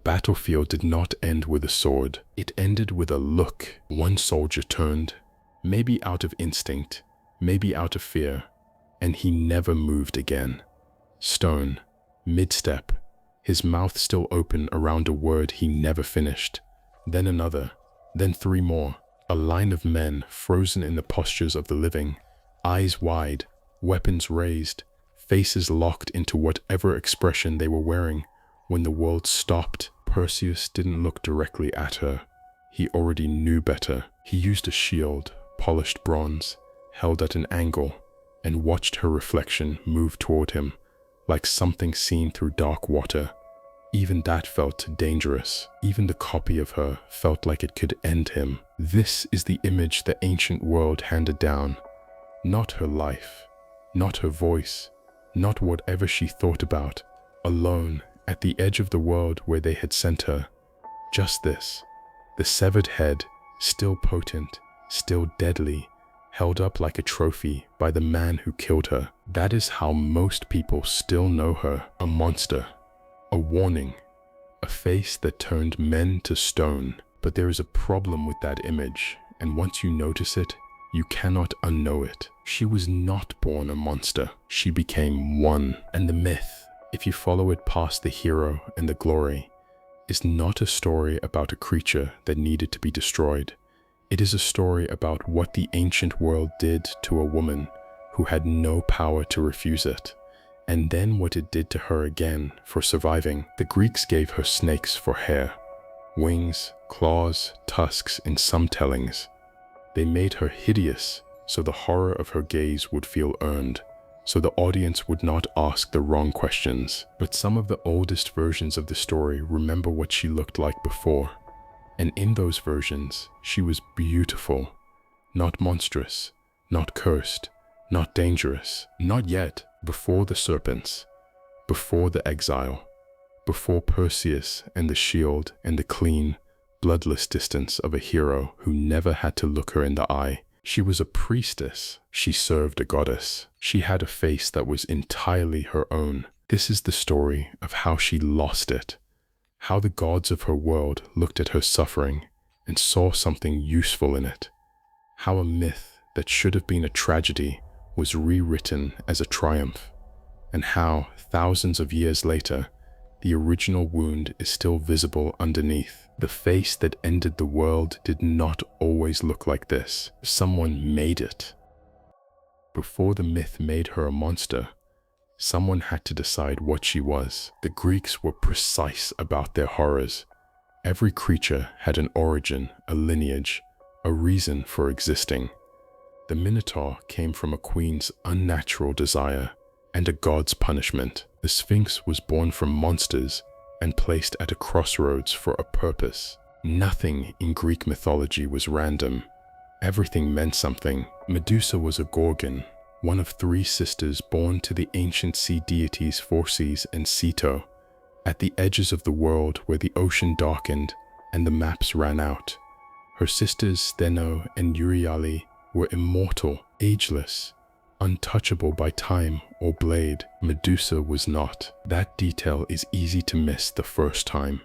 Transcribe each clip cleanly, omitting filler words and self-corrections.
battlefield did not end with a sword. It ended with a look. One soldier turned, maybe out of instinct, maybe out of fear, and he never moved again. Stone, mid-step, his mouth still open around a word he never finished. Then another, then three more. A line of men frozen in the postures of the living, eyes wide, weapons raised, faces locked into whatever expression they were wearing. When the world stopped, Perseus didn't look directly at her. He already knew better. He used a shield, polished bronze, held at an angle, and watched her reflection move toward him, like something seen through dark water. Even that felt dangerous. Even the copy of her felt like it could end him. This is the image the ancient world handed down. Not her life, not her voice, not whatever she thought about. Alone, at the edge of the world where they had sent her. Just this, the severed head, still potent, still deadly, held up like a trophy by the man who killed her. That is how most people still know her, a monster. A warning, a face that turned men to stone. But there is a problem with that image, and once you notice it, you cannot unknow it. She was not born a monster. She became one. And the myth, if you follow it past the hero and the glory, is not a story about a creature that needed to be destroyed. It is a story about what the ancient world did to a woman who had no power to refuse it. And then what it did to her again for surviving. The Greeks gave her snakes for hair, wings, claws, tusks in some tellings. They made her hideous so the horror of her gaze would feel earned, so the audience would not ask the wrong questions. But some of the oldest versions of the story remember what she looked like before. And in those versions, she was beautiful, not monstrous, not cursed, not dangerous, not yet. Before the serpents, before the exile, before Perseus and the shield and the clean, bloodless distance of a hero who never had to look her in the eye. She was a priestess. She served a goddess. She had a face that was entirely her own. This is the story of how she lost it, how the gods of her world looked at her suffering and saw something useful in it, how a myth that should have been a tragedy was rewritten as a triumph, and how, thousands of years later, the original wound is still visible underneath. The face that ended the world did not always look like this. Someone made it. Before the myth made her a monster, someone had to decide what she was. The Greeks were precise about their horrors. Every creature had an origin, a lineage, a reason for existing. The Minotaur came from a queen's unnatural desire and a god's punishment. The Sphinx was born from monsters and placed at a crossroads for a purpose. Nothing in Greek mythology was random. Everything meant something. Medusa was a gorgon, one of three sisters born to the ancient sea deities Phorcys and Ceto, at the edges of the world where the ocean darkened and the maps ran out. Her sisters Steno and Euryale were immortal, ageless, untouchable by time or blade. Medusa was not. That detail is easy to miss the first time,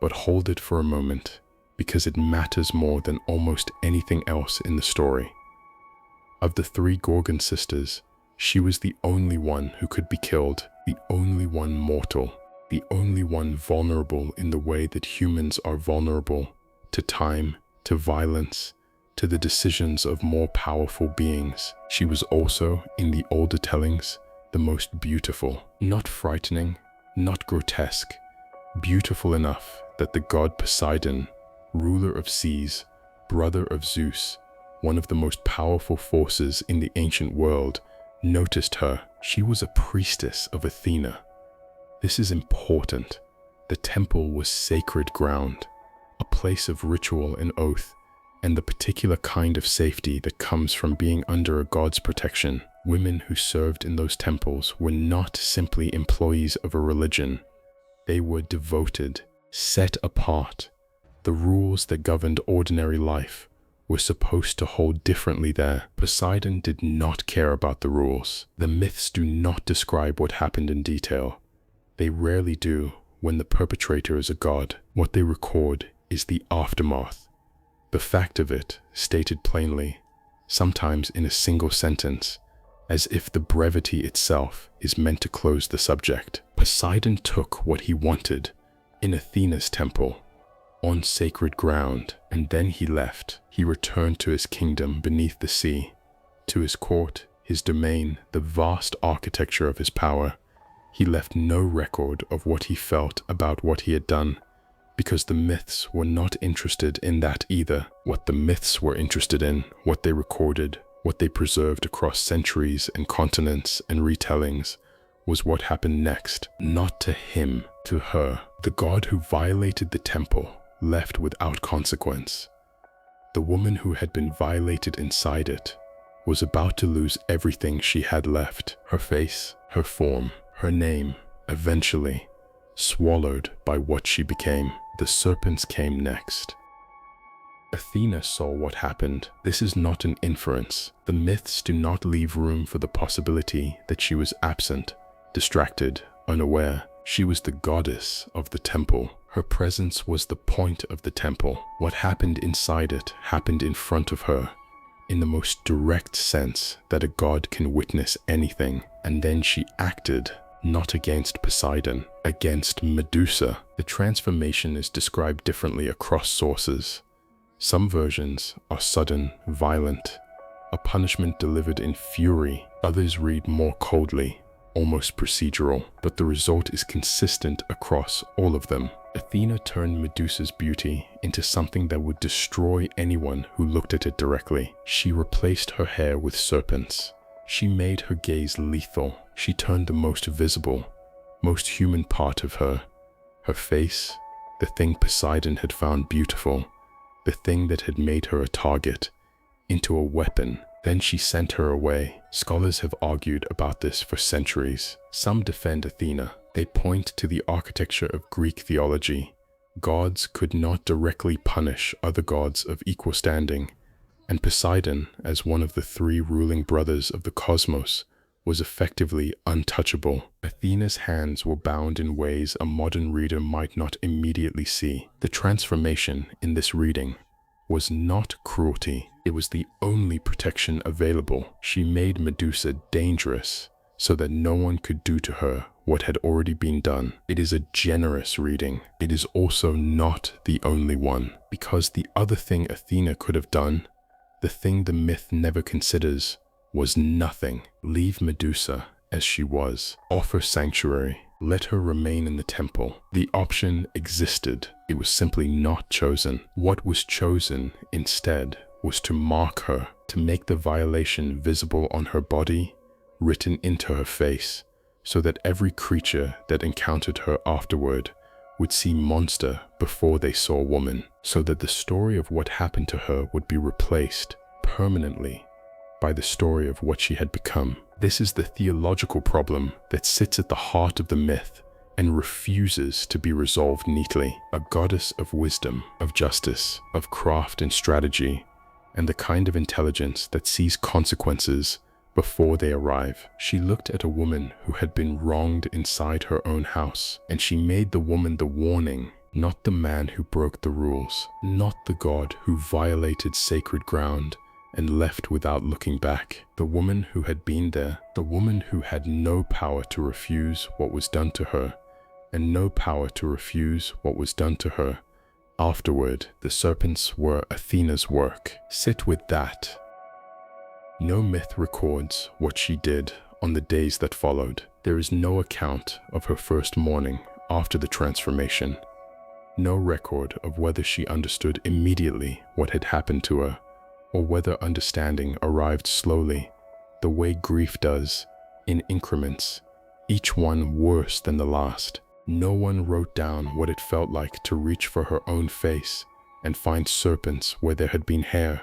but hold it for a moment, because it matters more than almost anything else in the story. Of the three Gorgon sisters, she was the only one who could be killed, the only one mortal, the only one vulnerable in the way that humans are vulnerable to time, to violence, to the decisions of more powerful beings. She was also, in the older tellings, the most beautiful. Not frightening, not grotesque, beautiful enough that the god Poseidon, ruler of seas, brother of Zeus, one of the most powerful forces in the ancient world, noticed her. She was a priestess of Athena. This is important. The temple was sacred ground, a place of ritual and oath, and the particular kind of safety that comes from being under a god's protection. Women who served in those temples were not simply employees of a religion. They were devoted, set apart. The rules that governed ordinary life were supposed to hold differently there. Poseidon did not care about the rules. The myths do not describe what happened in detail. They rarely do. when the perpetrator is a god, what they record is the aftermath. The fact of it, stated plainly, sometimes in a single sentence, as if the brevity itself is meant to close the subject. Poseidon took what he wanted in Athena's temple, on sacred ground, and then he left. He returned to his kingdom beneath the sea, to his court, his domain, the vast architecture of his power. He left no record of what he felt about what he had done, because the myths were not interested in that either. What the myths were interested in, what they recorded, what they preserved across centuries and continents and retellings, was what happened next. Not to him, to her. The god who violated the temple left without consequence. The woman who had been violated inside it was about to lose everything she had left. Her face, her form, her name, eventually swallowed by what she became. The serpents came next. Athena saw what happened. This is not an inference. The myths do not leave room for the possibility that she was absent, distracted, unaware. She was the goddess of the temple. Her presence was the point of the temple. What happened inside it happened in front of her, in the most direct sense that a god can witness anything. And then she acted, not against Poseidon, against Medusa. The transformation is described differently across sources. Some versions are sudden, violent, a punishment delivered in fury. Others read more coldly, almost procedural, but the result is consistent across all of them. Athena turned Medusa's beauty into something that would destroy anyone who looked at it directly. She replaced her hair with serpents. She made her gaze lethal. She turned the most visible, most human part of her, her face, the thing Poseidon had found beautiful, the thing that had made her a target, into a weapon. Then she sent her away. Scholars have argued about this for centuries. Some defend Athena. They point to the architecture of Greek theology. Gods could not directly punish other gods of equal standing, and Poseidon, as one of the three ruling brothers of the cosmos, was effectively untouchable. Athena's hands were bound in ways a modern reader might not immediately see. The transformation in this reading was not cruelty. It was the only protection available. She made Medusa dangerous so that no one could do to her what had already been done. It is a generous reading. It is also not the only one, because the other thing Athena could have done, the thing the myth never considers, was nothing. Leave Medusa as she was. Offer sanctuary. Let her remain in the temple. The option existed. It was simply not chosen. What was chosen instead was to mark her, to make the violation visible on her body, written into her face, so that every creature that encountered her afterward would see monster before they saw woman, so that the story of what happened to her would be replaced permanently by the story of what she had become. This is the theological problem that sits at the heart of the myth and refuses to be resolved neatly. A goddess of wisdom, of justice, of craft and strategy, and the kind of intelligence that sees consequences before they arrive. She looked at a woman who had been wronged inside her own house, and she made the woman the warning, not the man who broke the rules, not the god who violated sacred ground and left without looking back. The woman who had been there, the woman who had no power to refuse what was done to her, and no power to refuse what was done to her afterward. The serpents were Athena's work. Sit with that. No myth records what she did on the days that followed. There is no account of her first morning after the transformation. No record of whether she understood immediately what had happened to her, or whether understanding arrived slowly, the way grief does, in increments, each one worse than the last. No one wrote down what it felt like to reach for her own face and find serpents where there had been hair,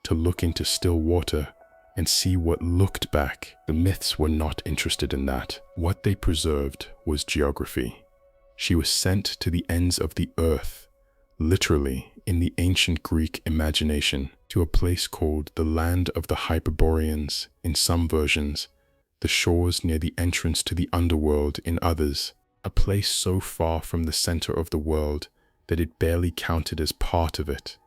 to look into still water and see what looked back. The myths were not interested in that. What they preserved was geography. She was sent to the ends of the earth, literally in the ancient Greek imagination, to a place called the land of the Hyperboreans in some versions, the shores near the entrance to the underworld in others, a place so far from the center of the world that it barely counted as part of it.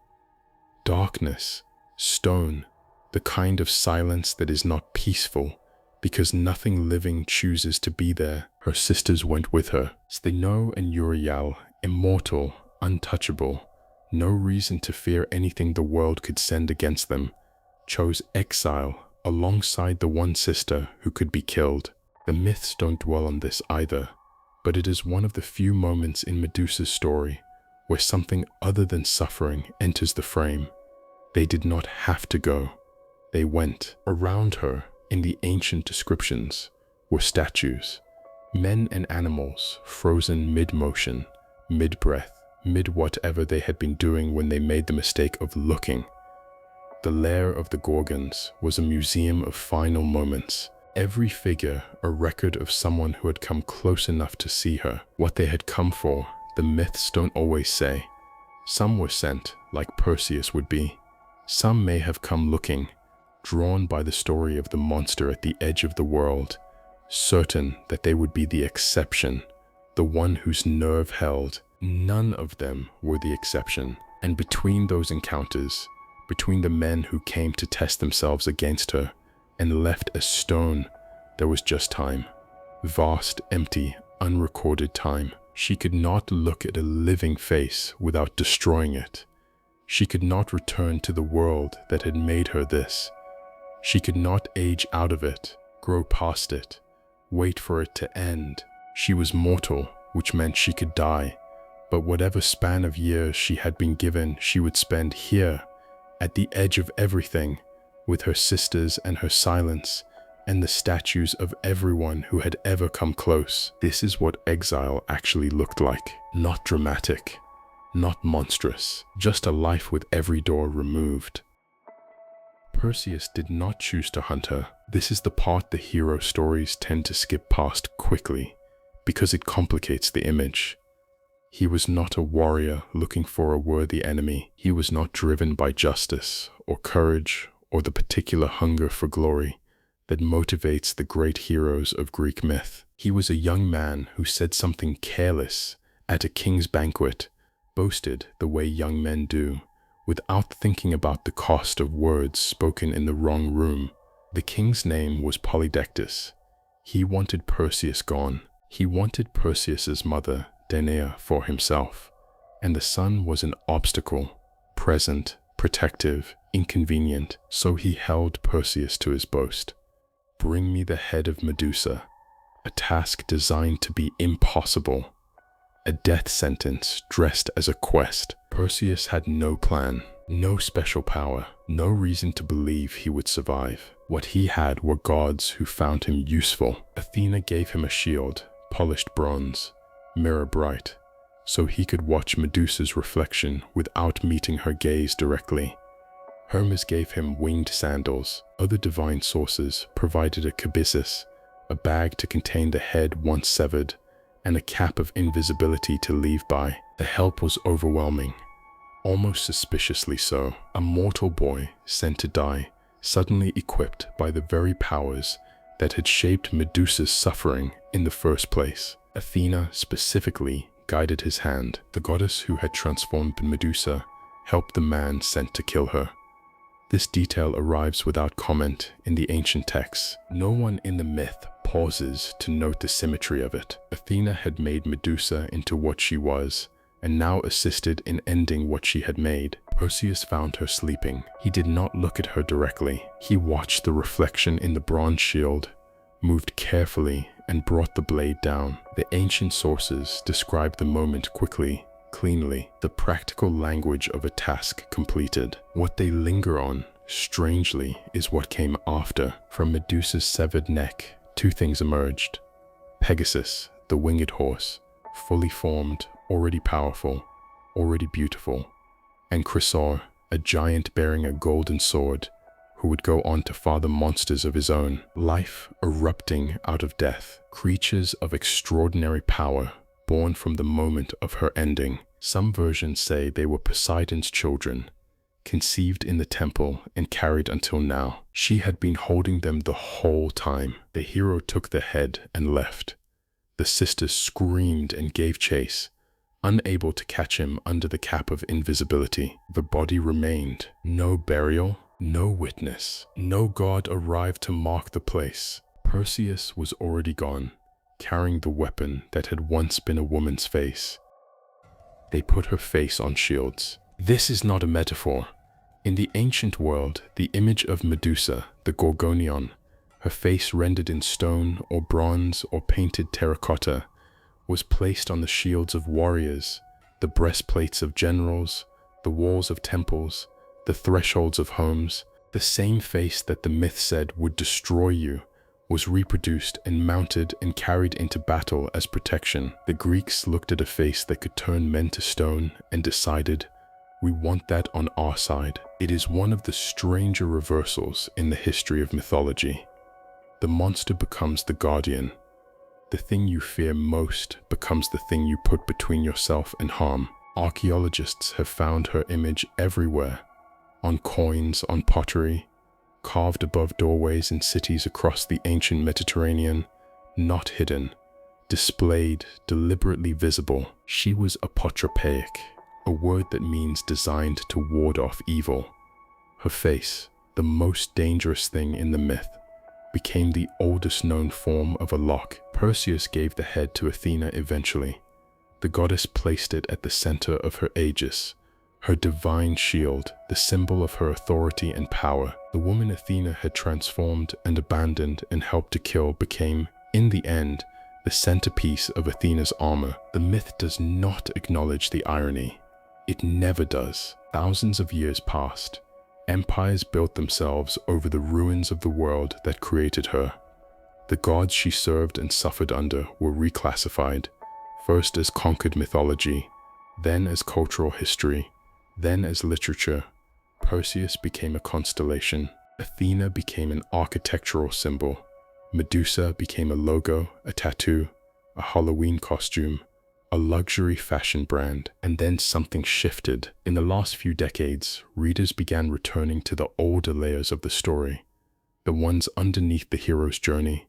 Darkness, stone, the kind of silence that is not peaceful because nothing living chooses to be there. Her sisters went with her. Stheno and Uriel, immortal, untouchable, no reason to fear anything the world could send against them, chose exile alongside the one sister who could be killed. The myths don't dwell on this either, but it is one of the few moments in Medusa's story where something other than suffering enters the frame. They did not have to go. They went. Around her, in the ancient descriptions, were statues, men and animals frozen mid-motion, mid-breath, mid-whatever they had been doing when they made the mistake of looking. The lair of the Gorgons was a museum of final moments, every figure a record of someone who had come close enough to see her. What they had come for, the myths don't always say. Some were sent, like Perseus would be. Some may have come looking, drawn by the story of the monster at the edge of the world, certain that they would be the exception, the one whose nerve held. None of them were the exception, and between those encounters, between the men who came to test themselves against her and left as stone, there was just time. Vast, empty, unrecorded time. She could not look at a living face without destroying it. She could not return to the world that had made her this. She could not age out of it, grow past it, wait for it to end. She was mortal, which meant she could die, but whatever span of years she had been given, she would spend here, at the edge of everything, with her sisters and her silence, and the statues of everyone who had ever come close. This is what exile actually looked like. Not dramatic, not monstrous, just a life with every door removed. Perseus did not choose to hunt her. This is the part the hero stories tend to skip past quickly, because it complicates the image. He was not a warrior looking for a worthy enemy. He was not driven by justice or courage or the particular hunger for glory that motivates the great heroes of Greek myth. He was a young man who said something careless at a king's banquet, boasted the way young men do, without thinking about the cost of words spoken in the wrong room. The king's name was Polydectes. He wanted Perseus gone. He wanted Perseus's mother, Danae, for himself, and the son was an obstacle, present, protective, inconvenient, so he held Perseus to his boast. Bring me the head of Medusa, a task designed to be impossible, a death sentence dressed as a quest. Perseus had no plan, no special power, no reason to believe he would survive. What he had were gods who found him useful. Athena gave him a shield, polished bronze, mirror bright, so he could watch Medusa's reflection without meeting her gaze directly. Hermes gave him winged sandals. Other divine sources provided a cabesus, a bag to contain the head once severed, and a cap of invisibility to leave by. The help was overwhelming, almost suspiciously so. A mortal boy sent to die, suddenly equipped by the very powers that had shaped Medusa's suffering in the first place. Athena specifically guided his hand. The goddess who had transformed Medusa helped the man sent to kill her. This detail arrives without comment in the ancient texts. No one in the myth pauses to note the symmetry of it. Athena had made Medusa into what she was, and now assisted in ending what she had made. Perseus found her sleeping. He did not look at her directly. He watched the reflection in the bronze shield, moved carefully, and brought the blade down. The ancient sources describe the moment quickly, cleanly, the practical language of a task completed. What they linger on, strangely, is what came after. From Medusa's severed neck, two things emerged. Pegasus, the winged horse, fully formed, already powerful, already beautiful, and Chrysaor, a giant bearing a golden sword, who would go on to father monsters of his own. Life erupting out of death, creatures of extraordinary power, born from the moment of her ending. Some versions say they were Poseidon's children, conceived in the temple and carried until now. She had been holding them the whole time. The hero took the head and left. The sisters screamed and gave chase, unable to catch him under the cap of invisibility. The body remained. No burial, no witness, no god arrived to mark the place. Perseus was already gone, carrying the weapon that had once been a woman's face. They put her face on shields. This is not a metaphor. In the ancient world, the image of Medusa, the gorgonion, her face rendered in stone or bronze or painted terracotta, was placed on the shields of warriors, the breastplates of generals, the walls of temples, the thresholds of homes. The same face that the myth said would destroy you was reproduced and mounted and carried into battle as protection. The Greeks looked at a face that could turn men to stone and decided, we want that on our side. It is one of the stranger reversals in the history of mythology. The monster becomes the guardian. The thing you fear most becomes the thing you put between yourself and harm. Archaeologists have found her image everywhere, on coins, on pottery, carved above doorways in cities across the ancient Mediterranean, not hidden, displayed, deliberately visible. She was apotropaic, a word that means designed to ward off evil. Her face, the most dangerous thing in the myth, became the oldest known form of a lock. Perseus gave the head to Athena eventually. The goddess placed it at the center of her aegis, her divine shield, the symbol of her authority and power. The woman Athena had transformed and abandoned and helped to kill became, in the end, the centerpiece of Athena's armor. The myth does not acknowledge the irony. It never does. Thousands of years passed. Empires built themselves over the ruins of the world that created her. The gods she served and suffered under were reclassified, first as conquered mythology, then as cultural history, then as literature. Perseus became a constellation. Athena became an architectural symbol. Medusa became a logo, a tattoo, a Halloween costume, a luxury fashion brand. And then something shifted. In the last few decades, readers began returning to the older layers of the story, the ones underneath the hero's journey,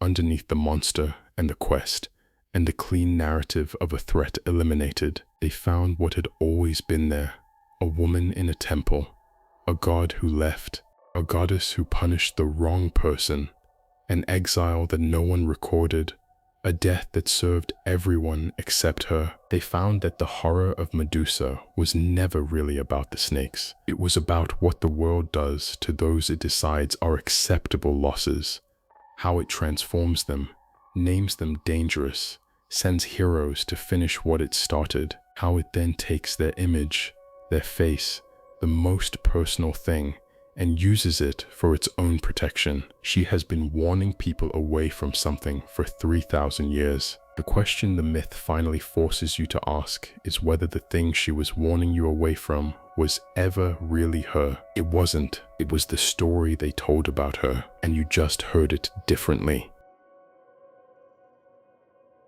underneath the monster and the quest, and the clean narrative of a threat eliminated. They found what had always been there, a woman in a temple, a god who left, a goddess who punished the wrong person, an exile that no one recorded, a death that served everyone except her. They found that the horror of Medusa was never really about the snakes. It was about what the world does to those it decides are acceptable losses, how it transforms them, names them dangerous, sends heroes to finish what it started, how it then takes their image, their face, the most personal thing, and uses it for its own protection. She has been warning people away from something for 3,000 years. The question the myth finally forces you to ask is whether the thing she was warning you away from was ever really her. It wasn't. It was the story they told about her, and you just heard it differently.